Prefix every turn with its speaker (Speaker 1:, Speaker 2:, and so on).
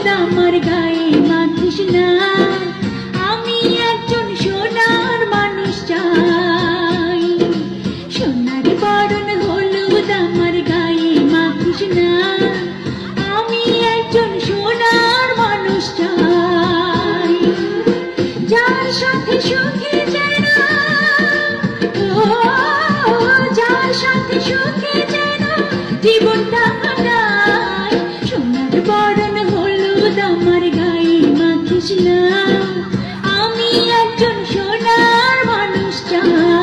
Speaker 1: হলুদ আমার গায়ে মাখিস না, আমি একজন সোনার মানুষ চাই। সোনার বরণ হলুদ আমার গায়ে মাখিস না, আমি একজন সোনার মানুষ চাই। যার সাথে সুখে যেন, যার সাথে সুখে যেন জীবনটা কাটাই। সোনার বরণ হলুদ আমার গায়ে মাখিস না, আমি একজন সোনার মানুষ চাই।